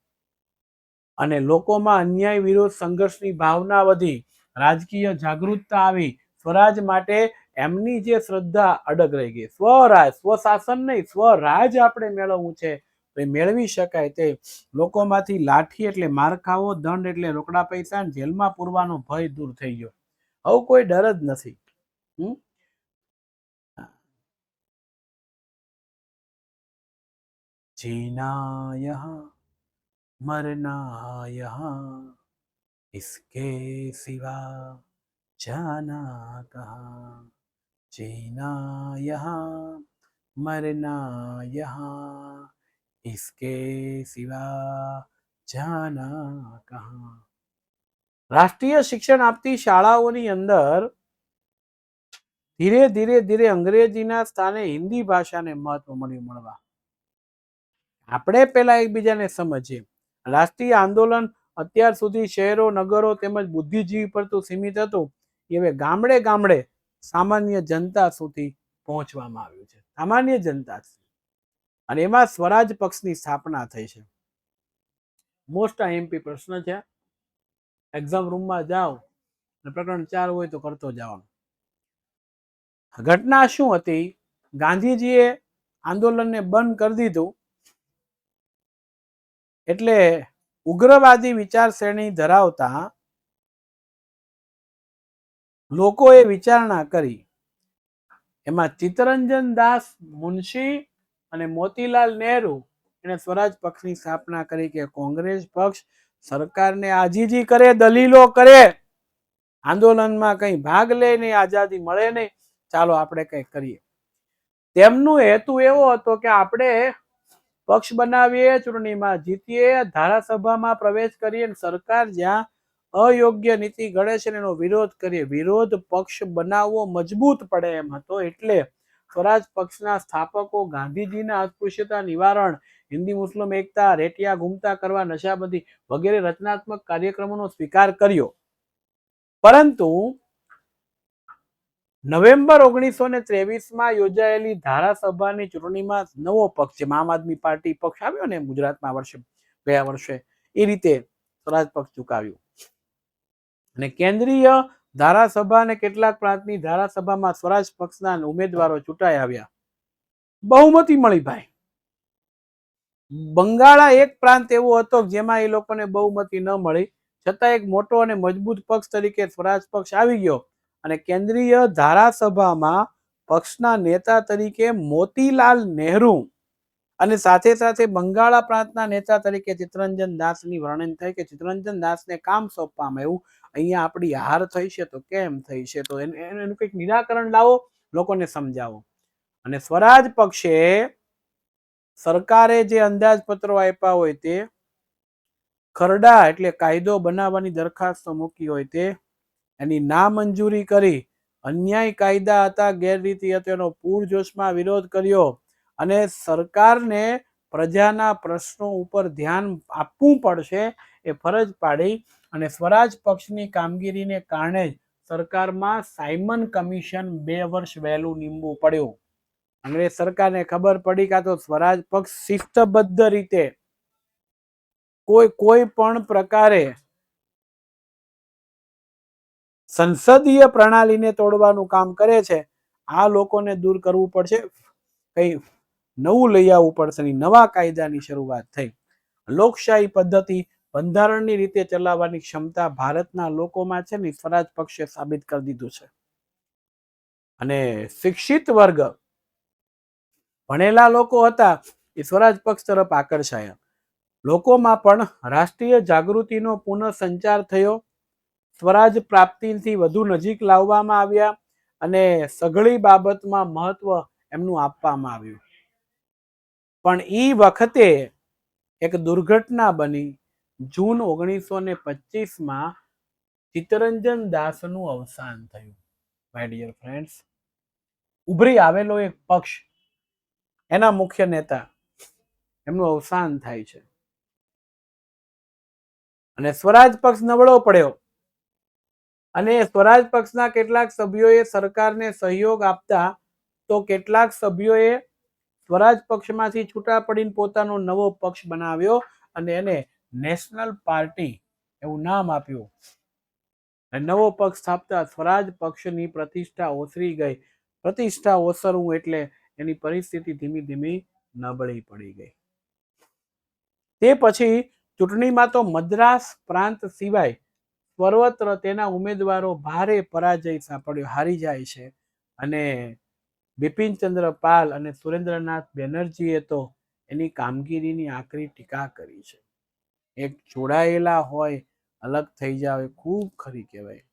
અને લોકોમાં અન્યાય વિરોધ સંઘર્ષની ભાવના વધી, રાજકીય જાગૃતતા આવી. સ્વરાજ માટે એમની જે શ્રદ્ધા અડગ રહી ગઈ. સ્વરાજ, સ્વશાસન નહીં, સ્વરાજ આપણે મેળવવું છે તો એ મેળવી શકાય તે લોકોમાંથી લાઠી એટલે માર ખાવો, દંડ એટલે રોકડા પૈસા, જેલમાં પૂરવાનો ભય દૂર થઈ ગયો. હવે કોઈ ડર જ નથી. जीना यहाँ मरना यहाँ इसके सिवा जाना कहाँ. जीना यहाँ मरना यहाँ इसके सिवा जाना कहाँ. રાષ્ટ્રીય શિક્ષણ આપતી શાળાઓની અંદર ધીરે ધીરે ધીરે અંગ્રેજીના સ્થાને હિન્દી ભાષાને મહત્વ મળવા. આપણે પેલા એકબીજાને સમજીએ. રાષ્ટ્રીય આંદોલન અત્યાર સુધી શહેરો, નગરો તેમજ બુદ્ધિજીવી પડતું સીમિત હતું. એ હવે ગામડે ગામડે સામાન્ય જનતા સુધી પહોંચવામાં આવ્યું છે. સામાન્ય જનતા અને એમાં સ્વરાજ પક્ષની સ્થાપના થઈ છે. મોસ્ટ આઈએમપી પ્રશ્ન છે. એક્ઝામ રૂમમાં જાઓ અને પ્રકરણ 4 હોય તો કરતો જવાનું. ઘટના શું હતી? ગાંધીજીએ આંદોલનને બંધ કરી દીધું એટલે ઉગ્રવાદી વિચારસરણી ધરાવતા લોકોએ વિચારણા કરી. એમાં ચિત્તરંજન દાસ મુનશી અને મોતીલાલ નહેરુ એને સ્વરાજ પક્ષની સ્થાપના કરી કે કોંગ્રેસ પક્ષ સરકારને આજીજી કરે, દલીલો કરે, આંદોલનમાં કઈ ભાગ લે નહીં, આઝાદી મળે નહીં, ચાલો આપણે કઈ કરીએ. તેમનો હેતુ એવો હતો કે આપણે પક્ષ બનાવીએ, ચૂંટણીમાં જીતીએ, ધારાસભામાં પ્રવેશ કરીએ, સરકાર જ્યાં અયોગ્ય નીતિ ઘડે છે એનો વિરોધ કરીએ. વિરોધ પક્ષ બનાવવો મજબૂત પડે એમ હતો. એટલે સ્વરાજ પક્ષના સ્થાપકો ગાંધીજીના અસ્પૃશ્યતા નિવારણ, હિન્દી મુસ્લિમ એકતા, રેટિયા ઘૂમતા કરવા, નશાબંધી વગેરે રચનાત્મક કાર્યક્રમોનો સ્વીકાર કર્યો. પરંતુ નવેમ્બર 1923 યોજાયેલી ધારાસભાની ચૂંટણીમાં નવો પક્ષ છે, આમ આદમી પાર્ટી પક્ષ આવ્યો ને ગુજરાતમાં ગયા વર્ષે, એ રીતે સ્વરાજ પક્ષ ચૂકાવ્યું અને કેન્દ્રીય ધારાસભા અને કેટલાક પ્રાંતની ધારાસભામાં સ્વરાજ પક્ષના ઉમેદવારો ચૂંટાઈ આવ્યા. બહુમતી મળી ભાઈ. બંગાળા એક પ્રાંત એવો હતો જેમાં એ લોકોને બહુમતી ન મળી, છતાં એક મોટો અને મજબૂત પક્ષ તરીકે સ્વરાજ પક્ષ આવી ગયો અને કેન્દ્રીય ધારાસભામાં પક્ષના નેતા તરીકે મોતીલાલ નહેરુ અને સાથે સાથે બંગાળા પ્રાંતના નેતા તરીકે ચિત્તરંજન દાસની વર્ણન થઈ કે ચિત્તરંજન દાસને કામ સોંપવામાં આવ્યું. અહીંયા આપણી હાર થઈ છે તો કેમ થઈ છે, તો એનું કંઈક નિરાકરણ લાવો, લોકોને સમજાવો. અને સ્વરાજ પક્ષે સરકારે જે અંદાજપત્રો આપ્યા હોય તે ખરડા એટલે કાયદો બનાવવાની દરખાસ્તો મૂકી હોય તે એની નામંજૂરી કરી. અન્યાય કાયદા હતા, ગેરરીતિ હતો, એનો પૂરજોશમાં વિરોધ કર્યો અને સરકારને પ્રજાના પ્રશ્નો ઉપર ધ્યાન આપવું પડશે એ ફરજ પાડી. અને સ્વરાજ પક્ષની કામગીરીને કારણે જ સરકારમાં સાયમન કમિશન 2 વર્ષ વહેલું નીમવું પડ્યું. અંગ્રેજ સરકારને ખબર પડી કે તો સ્વરાજ પક્ષ શિસ્તબદ્ધ રીતે કોઈ પણ પ્રકારે સંસદીય પ્રણાલીને તોડવાનું કામ કરે છે, આ લોકોને દૂર કરવું પડશે, કઈ નવું લઈ આવવું પડશે. નવા કાયદાની શરૂઆત થઈ. લોકશાહી પદ્ધતિ બંધારણની રીતે ચલાવવાની ક્ષમતા ભારતના લોકોમાં છે ને સ્વરાજ પક્ષે સાબિત કરી દીધું છે. અને શિક્ષિત વર્ગ, ભણેલા લોકો હતા એ સ્વરાજ પક્ષ તરફ આકર્ષાયા. લોકોમાં પણ રાષ્ટ્રીય જાગૃતિનો પુનઃ સંચાર થયો. સ્વરાજ પ્રાપ્તિથી વધુ નજીક લાવવામાં આવ્યા અને સઘળી બાબતમાં મહત્વ એમનું આપવામાં આવ્યું. પણ એ વખતે એક દુર્ઘટના બની. જૂન 1925 ચિત્તરંજન દાસનું અવસાન થયું. માય ડિયર ફ્રેન્ડ્સ, ઉભરી આવેલો એક પક્ષ, એના મુખ્ય નેતા, એમનું અવસાન થાય છે અને સ્વરાજ પક્ષ નબળો પડ્યો. અને સ્વરાજ પક્ષના કેટલાક સભ્યોએ સરકારને સહયોગ આપતા તો કેટલાક સભ્યોએ સ્વરાજ પક્ષમાંથી છૂટા પડીને પોતાનો નવો પક્ષ બનાવ્યો અને એને નેશનલ પાર્ટી એવું નામ આપ્યું. નવો પક્ષ સ્થાપતા સ્વરાજ પક્ષની પ્રતિષ્ઠા ઓસરી ગઈ. પ્રતિષ્ઠા ઓસરવું એટલે એની પરિસ્થિતિ ધીમી ધીમી નબળી પડી ગઈ. તે પછી ચૂંટણીમાં તો મદ્રાસ પ્રાંત સિવાય સર્વત્ર તેના ઉમેદવારો ભારે પરાજય સાંપડ્યો, હારી જાય છે. અને બિપિનચંદ્ર પાલ અને સુરેન્દ્રનાથ બેનર્જીએ તો એની કામગીરીની આકરી ટીકા કરી છે. એક જોડાયેલા હોય, અલગ થઈ જાય, ખૂબ ખરી કહેવાય.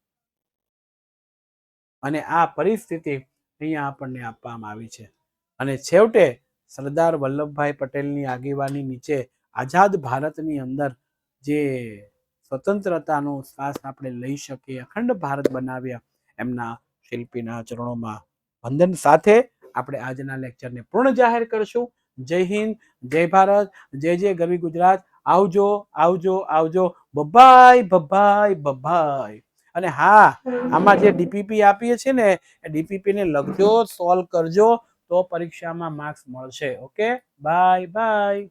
અને આ પરિસ્થિતિ અહીંયા આપણને આપવામાં આવી છે. અને છેવટે સરદાર વલ્લભભાઈ પટેલની આગેવાની નીચે આઝાદ ભારતની અંદર જે સ્વતંત્રતાનો શ્વાસ આપણે લઈ શકીએ, અખંડ ભારત બનાવ્યા, એમના શિલ્પીના ચરણોમાં વંદન સાથે આપણે આજના લેક્ચરને પૂર્ણ જાહેર કરશું. જય હિન્દ, જય ભારત, જય જય ગરવી ગુજરાત. આવજો, આવજો, આવજો. Bye-bye, bye-bye, bye-bye. અને હા, આમાં જે ડીપીપી આપીએ છીએ ને, એ ડીપીપી ને લખજો, સોલ્વ કરજો, તો પરીક્ષામાં માર્ક્સ મળશે. Okay, bye bye.